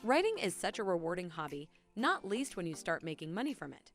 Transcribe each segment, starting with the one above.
Writing is such a rewarding hobby, not least when you start making money from it.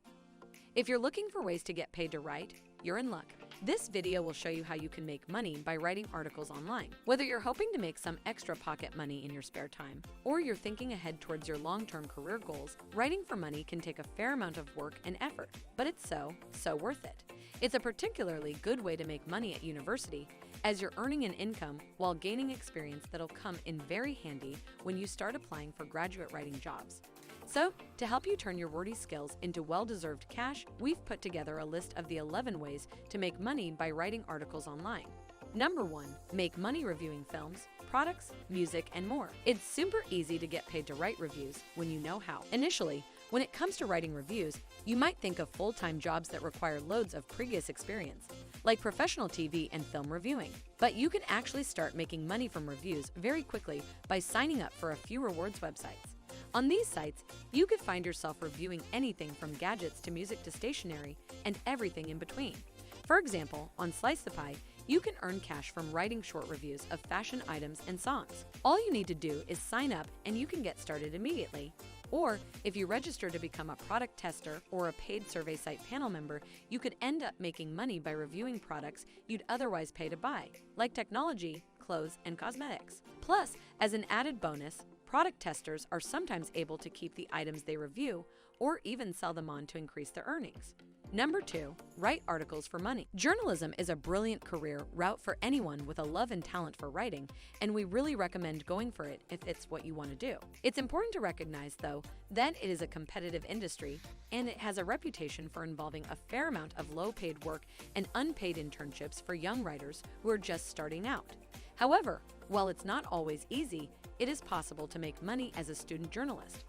If you're looking for ways to get paid to write, you're in luck. This video will show you how you can make money by writing articles online. Whether you're hoping to make some extra pocket money in your spare time, or you're thinking ahead towards your long-term career goals, writing for money can take a fair amount of work and effort, but it's so worth it. It's a particularly good way to make money at university, as you're earning an income while gaining experience that'll come in very handy when you start applying for graduate writing jobs. So, to help you turn your wordy skills into well-deserved cash, we've put together a list of the 11 ways to make money by writing articles online. Number 1. Make money reviewing films, products, music, and more. It's super easy to get paid to write reviews when you know how. Initially, when it comes to writing reviews, you might think of full-time jobs that require loads of previous experience, like professional TV and film reviewing. But you can actually start making money from reviews very quickly by signing up for a few rewards websites. On these sites, you could find yourself reviewing anything from gadgets to music to stationery and everything in between. For example, on Slice the Pie, you can earn cash from writing short reviews of fashion items and songs. All you need to do is sign up and you can get started immediately. Or, if you register to become a product tester or a paid survey site panel member, you could end up making money by reviewing products you'd otherwise pay to buy, like technology, clothes, and cosmetics. Plus, as an added bonus, product testers are sometimes able to keep the items they review or even sell them on to increase their earnings. Number 2. Write articles for money. Journalism is a brilliant career route for anyone with a love and talent for writing, and we really recommend going for it if it's what you want to do. It's important to recognize, though, that it is a competitive industry, and it has a reputation for involving a fair amount of low-paid work and unpaid internships for young writers who are just starting out. However, while it's not always easy, it is possible to make money as a student journalist.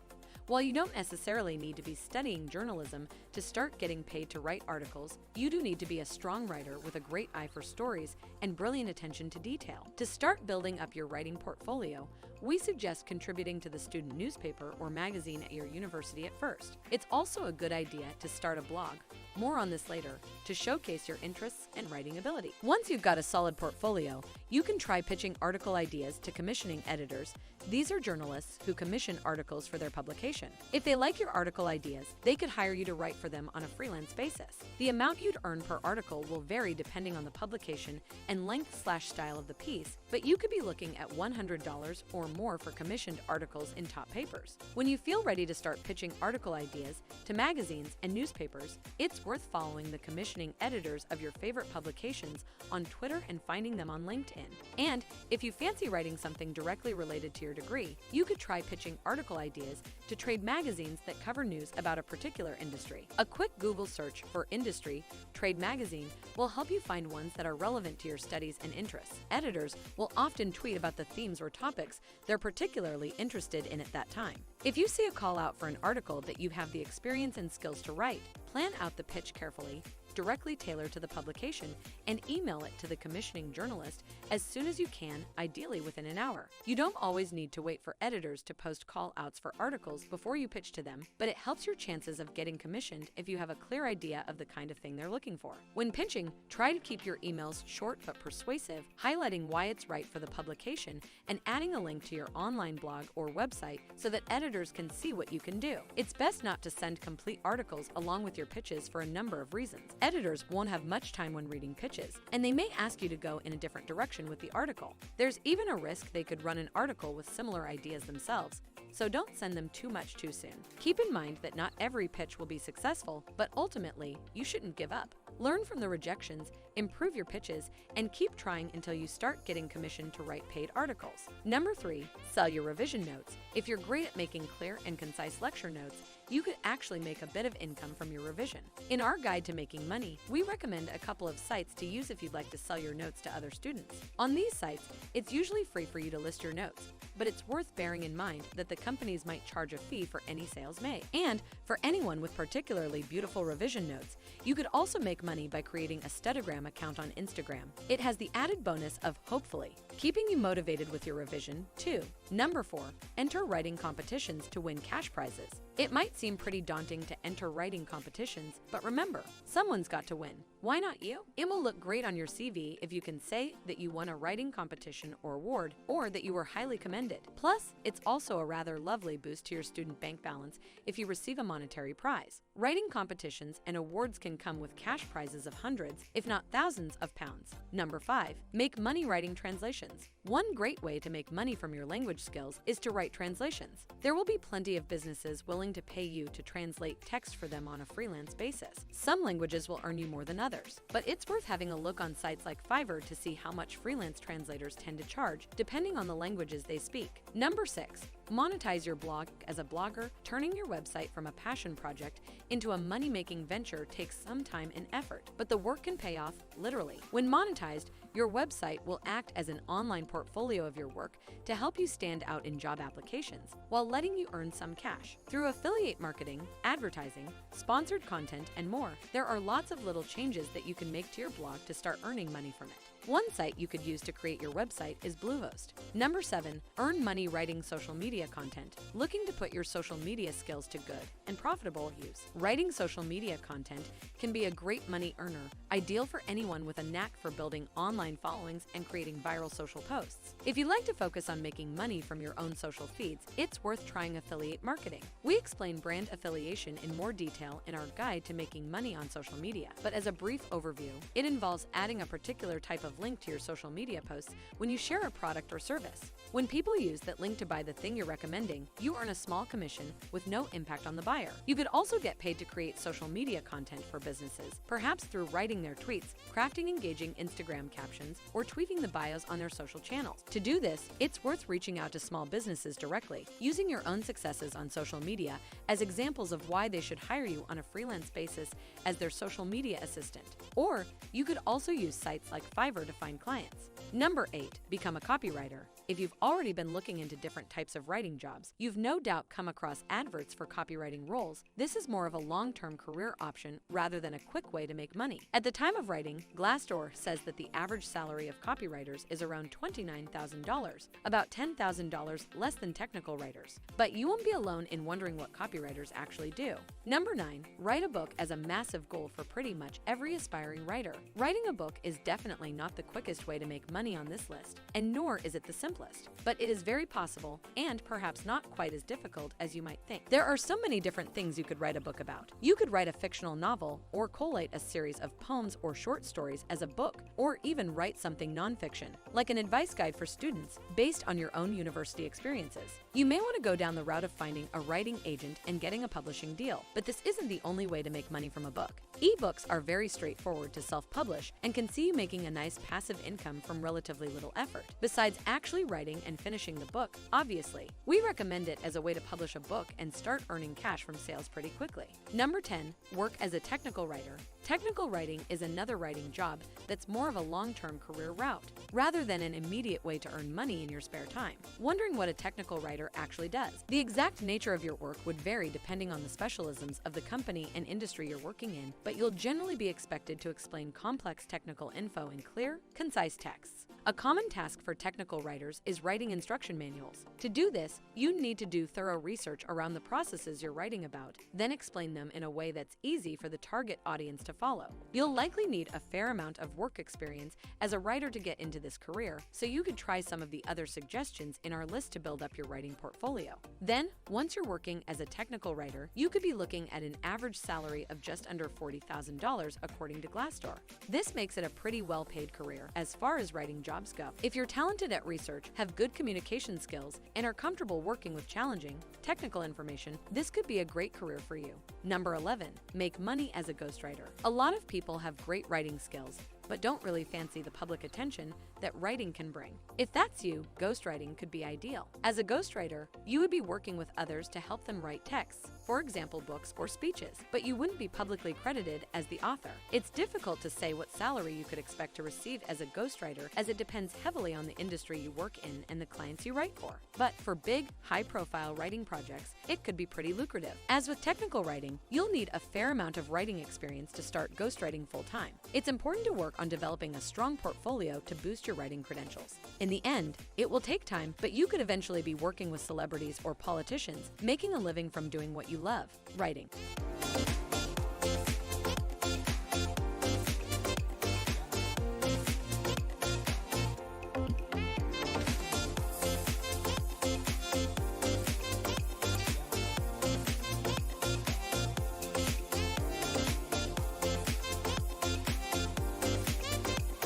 While you don't necessarily need to be studying journalism to start getting paid to write articles, you do need to be a strong writer with a great eye for stories and brilliant attention to detail. To start building up your writing portfolio, we suggest contributing to the student newspaper or magazine at your university at first. It's also a good idea to start a blog, more on this later, to showcase your interests and writing ability. Once you've got a solid portfolio, you can try pitching article ideas to commissioning editors. These are journalists who commission articles for their publication. If they like your article ideas, they could hire you to write for them on a freelance basis. The amount you'd earn per article will vary depending on the publication and length/style of the piece, but you could be looking at $100 or more for commissioned articles in top papers. When you feel ready to start pitching article ideas to magazines and newspapers, it's worth following the commissioning editors of your favorite publications on Twitter and finding them on LinkedIn. And if you fancy writing something directly related to your degree, you could try pitching article ideas to trade magazines that cover news about a particular industry. A quick Google search for industry trade magazine will help you find ones that are relevant to your studies and interests. Editors will often tweet about the themes or topics they're particularly interested in at that time. If you see a call out for an article that you have the experience and skills to write, plan out the pitch carefully, directly tailor to the publication, and email it to the commissioning journalist as soon as you can, ideally within an hour. You don't always need to wait for editors to post call-outs for articles before you pitch to them, but it helps your chances of getting commissioned if you have a clear idea of the kind of thing they're looking for. When pitching, try to keep your emails short but persuasive, highlighting why it's right for the publication and adding a link to your online blog or website so that editors can see what you can do. It's best not to send complete articles along with your pitches for a number of reasons. Editors won't have much time when reading pitches, and they may ask you to go in a different direction with the article. There's even a risk they could run an article with similar ideas themselves, so don't send them too much too soon. Keep in mind that not every pitch will be successful, but ultimately, you shouldn't give up. Learn from the rejections, improve your pitches, and keep trying until you start getting commissioned to write paid articles. Number 3, sell your revision notes. If you're great at making clear and concise lecture notes, you could actually make a bit of income from your revision. In our guide to making money, we recommend a couple of sites to use if you'd like to sell your notes to other students. On these sites, it's usually free for you to list your notes, but it's worth bearing in mind that the companies might charge a fee for any sales made. And for anyone with particularly beautiful revision notes, you could also make money by creating a Studigram account on Instagram. It has the added bonus of, hopefully, keeping you motivated with your revision, too. Number 4, enter writing competitions to win cash prizes. It might seem pretty daunting to enter writing competitions, but remember, someone's got to win. Why not you? It will look great on your CV if you can say that you won a writing competition or award, or that you were highly commended. Plus, it's also a rather lovely boost to your student bank balance if you receive a monetary prize. Writing competitions and awards can come with cash prizes of hundreds, if not thousands of pounds. Number 5, make money writing translations. One great way to make money from your language skills is to write translations. There will be plenty of businesses willing to pay you to translate text for them on a freelance basis. Some languages will earn you more than others, but it's worth having a look on sites like Fiverr to see how much freelance translators tend to charge, depending on the languages they speak. Number 6, monetize your blog. As a blogger, turning your website from a passion project into a money-making venture takes some time and effort, but the work can pay off literally. When monetized, your website will act as an online portfolio of your work to help you stand out in job applications while letting you earn some cash. Through affiliate marketing, advertising, sponsored content, and more, there are lots of little changes that you can make to your blog to start earning money from it. One site you could use to create your website is Bluehost. Number 7, earn money writing social media content. Looking to put your social media skills to good and profitable use. Writing social media content can be a great money earner, ideal for anyone with a knack for building online followings and creating viral social posts. If you like to focus on making money from your own social feeds, it's worth trying affiliate marketing. We explain brand affiliation in more detail in our guide to making money on social media, but as a brief overview, it involves adding a particular type of link to your social media posts when you share a product or service. When people use that link to buy the thing you're recommending, you earn a small commission with no impact on the buyer. You could also get paid to create social media content for businesses, perhaps through writing their tweets, crafting engaging Instagram captions, or tweaking the bios on their social channels. To do this, it's worth reaching out to small businesses directly, using your own successes on social media as examples of why they should hire you on a freelance basis as their social media assistant. Or you could also use sites like Fiverr to find clients. Number 8, become a copywriter. If you've already been looking into different types of writing jobs, you've no doubt come across adverts for copywriting roles. This is more of a long-term career option rather than a quick way to make money. At the time of writing, Glassdoor says that the average salary of copywriters is around $29,000, about $10,000 less than technical writers. But you won't be alone in wondering what copywriters actually do. Number 9, write a book as a massive goal for pretty much every aspiring writer. Writing a book is definitely not the quickest way to make money on this list, and nor is it the simplest. But it is very possible and perhaps not quite as difficult as you might think. There are so many different things you could write a book about. You could write a fictional novel or collate a series of poems or short stories as a book, or even write something nonfiction, like an advice guide for students based on your own university experiences. You may want to go down the route of finding a writing agent and getting a publishing deal, but this isn't the only way to make money from a book. Ebooks are very straightforward to self-publish and can see you making a nice passive income from relatively little effort. Besides actually writing and finishing the book, obviously, we recommend it as a way to publish a book and start earning cash from sales pretty quickly. Number 10, work as a technical writer. Technical writing is another writing job that's more of a long-term career route, rather than an immediate way to earn money in your spare time. Wondering what a technical writer actually does? The exact nature of your work would vary depending on the specialisms of the company and industry you're working in, but you'll generally be expected to explain complex technical info in clear, concise texts. A common task for technical writers is writing instruction manuals. To do this, you need to do thorough research around the processes you're writing about, then explain them in a way that's easy for the target audience to follow. You'll likely need a fair amount of work experience as a writer to get into this career, so you could try some of the other suggestions in our list to build up your writing portfolio. Then, once you're working as a technical writer, you could be looking at an average salary of just under $40,000 according to Glassdoor. This makes it a pretty well-paid career as far as writing jobs go. If you're talented at research, have good communication skills, and are comfortable working with challenging, technical information, this could be a great career for you. Number 11, make money as a ghostwriter. A lot of people have great writing skills, but don't really fancy the public attention that writing can bring. If that's you, ghostwriting could be ideal. As a ghostwriter, you would be working with others to help them write texts, for example, books or speeches, but you wouldn't be publicly credited as the author. It's difficult to say what salary you could expect to receive as a ghostwriter, as it depends heavily on the industry you work in and the clients you write for. But for big, high-profile writing projects, it could be pretty lucrative. As with technical writing, you'll need a fair amount of writing experience to start ghostwriting full-time. It's important to work on developing a strong portfolio to boost your writing credentials. In the end, it will take time, but you could eventually be working with celebrities or politicians, making a living from doing what you love, writing.